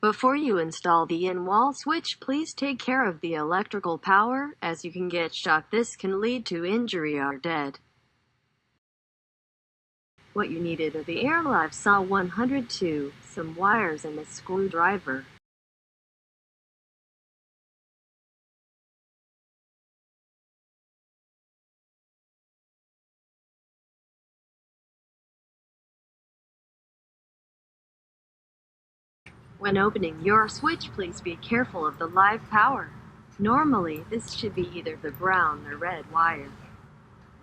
Before you install the in-wall switch, please take care of the electrical power, as you can get shocked. This can lead to injury or death. What you needed are the AirLive SA-102, some wires and a screwdriver. When opening your switch, please be careful of the live power. Normally, this should be either the brown or red wire.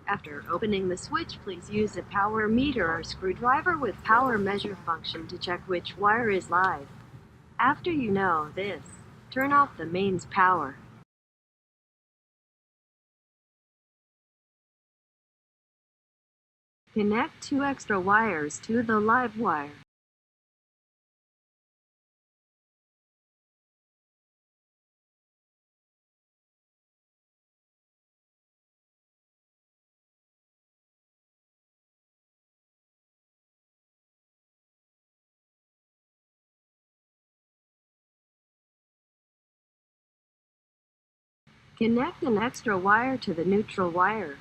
After opening the switch, please use a power meter or screwdriver with power measure function to check which wire is live. After you know this, turn off the mains power. Connect 2 extra wires to the live wire. Connect an extra wire to the neutral wire.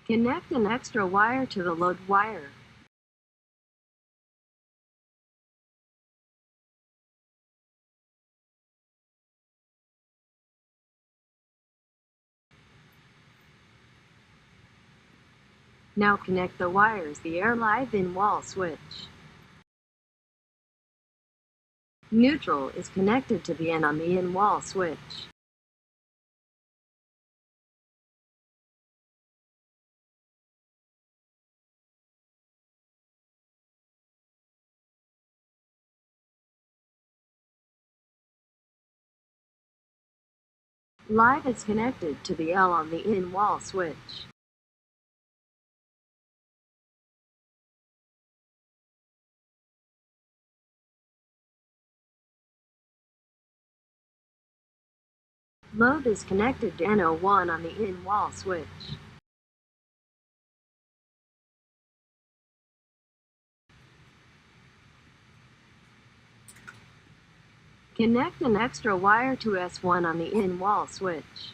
Connect an extra wire to the load wire. Now connect the wires, the AirLive in-wall switch. Neutral is connected to the N on the in-wall switch. Live is connected to the L on the in-wall switch. Load is connected to N01 on the in-wall switch. Connect an extra wire to S1 on the in-wall switch.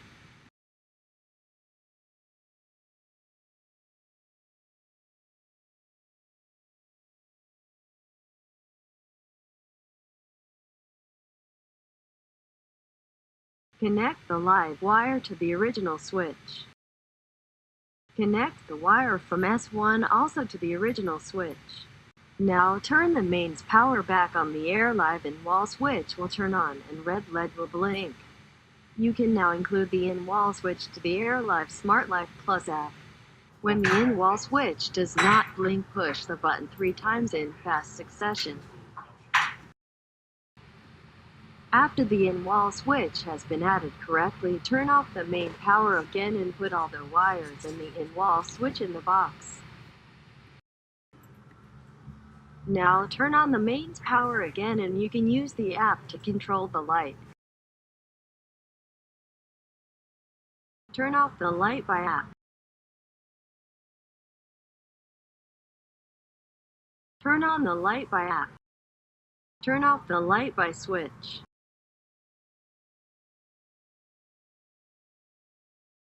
Connect the live wire to the original switch. Connect the wire from S1 also to the original switch. Now turn the mains power back on. The AirLive in-wall switch will turn on and red LED will blink. You can now include the in-wall switch to the AirLive SmartLife Plus app. When the in-wall switch does not blink, push the button 3 times in fast succession. After the in-wall switch has been added correctly, turn off the main power again and put all the wires and the in-wall switch in the box. Now turn on the mains power again and you can use the app to control the light. Turn off the light by app. Turn on the light by app. Turn off the light by switch.